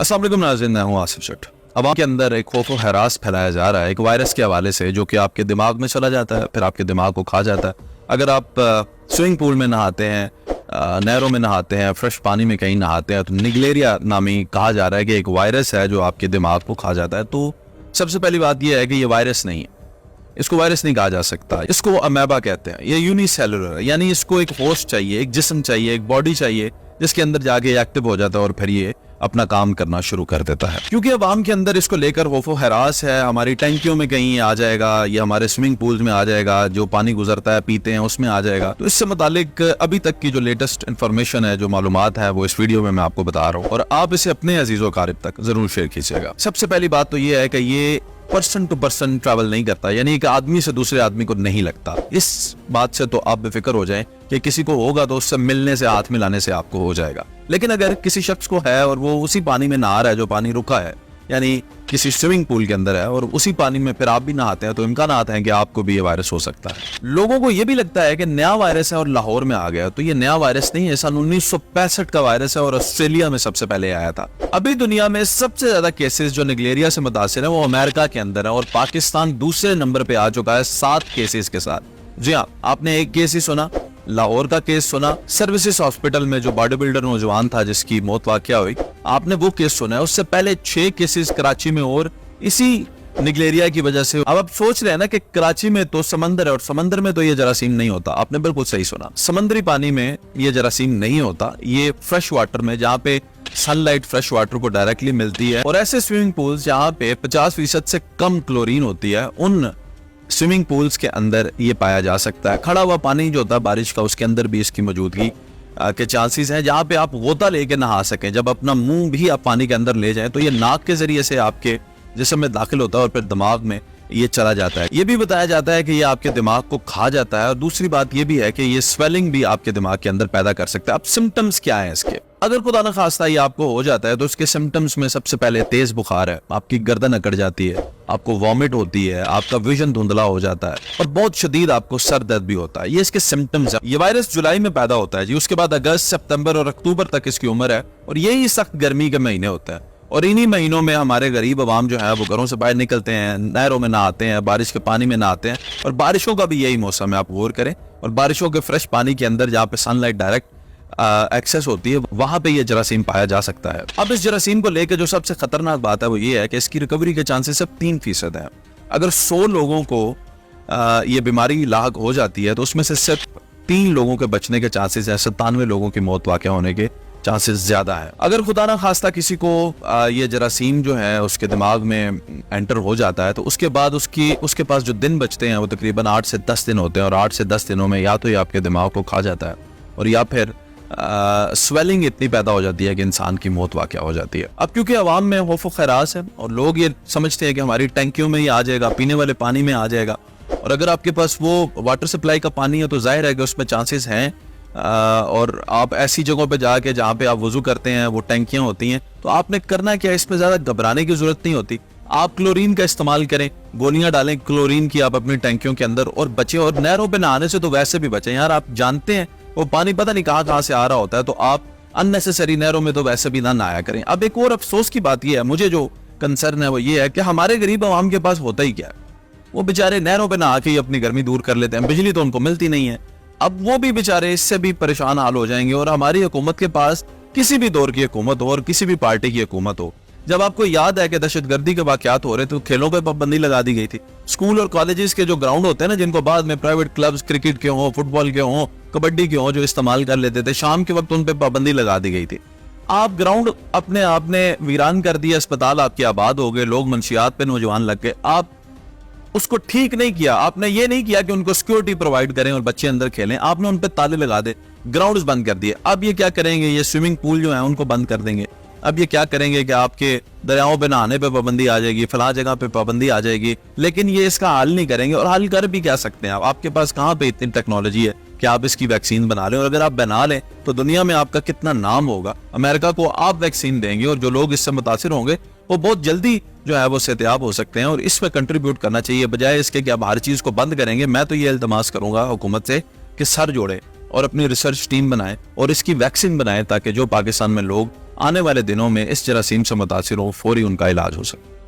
अस्सलाम वालेकुम नाज़रीन, मैं हूं आसिफ शठ। अवाम के अंदर एक खौफ व हरास फैलाया जा रहा है एक वायरस के हवाले से, जो कि आपके दिमाग में चला जाता है, फिर आपके दिमाग को खा जाता है। अगर आप स्विमिंग पूल में नहाते हैं, नहरों में नहाते हैं, फ्रेश पानी में कहीं नहाते हैं, तो निगलेरिया नामी कहा जा रहा है कि एक वायरस है जो आपके दिमाग को खा जाता है। तो सबसे पहली बात यह है कि ये वायरस नहीं है, इसको वायरस नहीं कहा जा सकता, इसको अमेबा कहते हैं। ये यूनिसेलुलर है, यानी इसको एक होस्ट चाहिए, एक जिस्म चाहिए, एक बॉडी चाहिए जिसके अंदर जाके एक्टिव हो जाता है और फिर ये अपना काम करना शुरू कर देता है। क्योंकि अवाम के अंदर इसको लेकर खौफो हरास है, हमारी टैंकियों में कहीं आ जाएगा, ये हमारे स्विमिंग पूल्स में आ जाएगा, जो पानी गुजरता है पीते हैं उसमें आ जाएगा। तो इससे मुतालिक अभी तक की जो लेटेस्ट इन्फॉर्मेशन है, जो मालूमात है, वो इस वीडियो में मैं आपको बता रहा हूँ और आप इसे अपने अजीजो कारिब तक जरूर शेयर कीजिएगा। सबसे पहली बात तो ये है कि ये पर्सन टू पर्सन ट्रैवल नहीं करता, यानी एक आदमी से दूसरे आदमी को नहीं लगता। इस बात से तो आप बेफिक्र हो जाएं कि किसी को होगा तो उससे मिलने से, हाथ मिलाने से आपको हो जाएगा। लेकिन अगर किसी शख्स को है और वो उसी पानी में नहा रहा है जो पानी रुका है, यानी किसी स्विमिंग पूल के अंदर है और उसी पानी में फिर आप भी नहाते हैं, तो इम्कानात हैं कि आपको भी ये वायरस हो सकता है। लोगों को ये भी लगता है कि नया वायरस है और लाहौर में आ गया, तो ये नया वायरस नहीं है, सन 1965 का वायरस है और ऑस्ट्रेलिया में सबसे पहले आया था। अभी दुनिया में सबसे ज्यादा केसेस जो निगलेरिया से मुतासिर है वो अमेरिका के अंदर है और पाकिस्तान दूसरे नंबर पे आ चुका है 7 केसेस के साथ। जी हाँ, आपने एक केस ही सुना, लाहौर का केस सुना, सर्विसेज हॉस्पिटल में जो बॉडी बिल्डर नौजवान था जिसकी मौत वाकया हुई, आपने वो केस सुना है। उससे पहले 6 केसेस कराची में और इसी निगलेरिया की वजह से। अब आप सोच रहे हैं ना कि कराची में तो समंदर है और समंदर में तो ये जरासीम नहीं होता। आपने बिल्कुल सही सुना, समुद्री पानी में ये जरासीम नहीं होता, ये फ्रेश वाटर में, जहाँ पे सनलाइट फ्रेश वाटर को डायरेक्टली मिलती है। और ऐसे स्विमिंग पूल्स जहाँ पे 50% से कम क्लोरीन होती है, उन स्विमिंग पूल्स के अंदर ये पाया जा सकता है। खड़ा हुआ पानी जो होता है बारिश का, उसके अंदर भी इसकी मौजूदगी के चांसेस हैं। जहाँ पे आप गोता लेके नहा सकें, जब अपना मुंह भी आप पानी के अंदर ले जाएं, तो ये नाक के जरिए से आपके जिस्म में दाखिल होता है और फिर दिमाग में ये चला जाता है। ये भी बताया जाता है कि ये आपके दिमाग को खा जाता है। और दूसरी बात ये भी है कि ये स्वेलिंग भी आपके दिमाग के अंदर पैदा कर सकता है। अब सिम्टम्स क्या है इसके? अगर खुदा न खास्ता ये आपको हो जाता है तो इसके सिम्टम्स में सबसे पहले तेज बुखार है, आपकी गर्दन अकड़ जाती है, आपको वॉमिट होती है, आपका विजन धुंधला हो जाता है और बहुत शदीद आपको सर दर्द भी होता है। ये इसके सिम्टम्स है। ये वायरस जुलाई में पैदा होता है जी, उसके बाद अगस्त, सितंबर और अक्टूबर तक इसकी उम्र है और यही सख्त गर्मी के महीने होते हैं। और इन्हीं महीनों में हमारे गरीब अवाम जो है वो घरों से बाहर निकलते हैं, नहरों में नहाते हैं, बारिश के पानी में नहाते हैं। और बारिशों का भी यही मौसम है, आप गौर करें। और बारिशों के फ्रेश पानी के अंदर जहाँ पे सनलाइट डायरेक्ट एक्सेस होती है, वहां पे ये जरासीम पाया जा सकता है। अब इस जरासीम को लेकर जो सबसे खतरनाक बात है वो ये है कि इसकी रिकवरी के चांसेस सिर्फ 3% हैं। अगर 100 लोगों को ये बीमारी लाहक हो जाती है तो उसमें से सिर्फ 3 लोगों के बचने के चांसेस है, 97 लोगों की मौत वाकया होने के चांसेस ज्यादा है। अगर खुदा ना खास्ता किसी को ये जरासीम जो है उसके दिमाग में एंटर हो जाता है तो उसके बाद उसके पास जो दिन बचते हैं वो तकरीबन 8 से 10 दिन होते हैं और 8 से 10 दिनों में या तो ये आपके दिमाग को खा जाता है और या फिर स्वेलिंग इतनी पैदा हो जाती है कि इंसान की मौत वाकया हो जाती है। अब क्योंकि अवाम में खौफ व खैरास है और लोग ये समझते हैं कि हमारी टैंकियों में ही आ जाएगा, पीने वाले पानी में आ जाएगा, और अगर आपके पास वो वाटर सप्लाई का पानी है तो जाहिर है कि उसमें चांसेस हैं। और आप ऐसी जगहों पे जाके जहाँ पे आप वजू करते हैं वो टैंकियां होती हैं, तो आपने करना क्या, इसमें ज्यादा घबराने की जरूरत नहीं होती। आप क्लोरीन का इस्तेमाल करें, गोलियां डालें क्लोरीन की आप अपनी टैंकियों के अंदर और बचें। और नहरों पे नहाने से तो वैसे भी बचें यार, आप जानते हैं वो पानी पता नहीं कहाँ से आ रहा होता है, तो आप अननेसेसरी नहरों में तो वैसे भी ना नहाया करें। अब एक और अफसोस की बात यह है, मुझे जो कंसर्न है वो ये है कि हमारे गरीब आवाम के पास होता ही क्या है, वो बेचारे नहरों पे नहा के ही अपनी गर्मी दूर कर लेते हैं, बिजली तो उनको मिलती नहीं है। अब वो भी बेचारे इससे भी परेशान हाल हो जाएंगे। और हमारी हुकूमत के पास, किसी भी दौर की हुकूमत हो और किसी भी पार्टी की हुकूमत हो, जब आपको याद है कि दहशतगर्दी के वाकयात हो रहे थे तो खेलों पे पाबंदी लगा दी गई थी। स्कूल और कॉलेजेस के जो ग्राउंड होते हैं ना, जिनको बाद में प्राइवेट क्लब्स, क्रिकेट के हों, फुटबॉल के हों, कबड्डी के हों, जो इस्तेमाल कर लेते थे, शाम के वक्त उन पे पाबंदी लगा दी गई थी। आप ग्राउंड अपने आपने वीरान कर दिया, अस्पताल आपके आबाद हो गए, लोग मंशियात पे नौजवान लग गए। आप उसको ठीक नहीं किया, आपने ये नहीं किया कि उनको सिक्योरिटी प्रोवाइड करें और बच्चे अंदर खेलें, आपने उन पे ताले लगा दे, ग्राउंड्स बंद कर दिए। अब ये क्या करेंगे, ये स्विमिंग पूल जो है उनको बंद कर देंगे। अब ये क्या करेंगे कि आपके दरियाओं पे नहाने पे पाबंदी आ जाएगी, फला जगह पे पाबंदी आ जाएगी, लेकिन ये इसका हल नहीं करेंगे। और हल कर भी क्या सकते हैं आपके पास कहाँ पे इतनी टेक्नोलॉजी है कि आप इसकी वैक्सीन बना लें? और अगर आप बना लें तो दुनिया में आपका कितना नाम होगा। अमेरिका को आप वैक्सीन देंगे और जो लोग इससे मुतासिर होंगे वो बहुत जल्दी जो है वो सेहतियाब हो सकते हैं। और इस पे कंट्रीब्यूट करना चाहिए, बजाय इसके कि आप हर चीज को बंद करेंगे। मैं तो ये इल्तमास करूंगा हुकूमत से कि सर जोड़े और अपनी रिसर्च टीम बनाएं और इसकी वैक्सीन बनाएं, ताकि जो पाकिस्तान में लोग आने वाले दिनों में इस जरासीम से मुतासिर हो, फौरी उनका इलाज हो सके।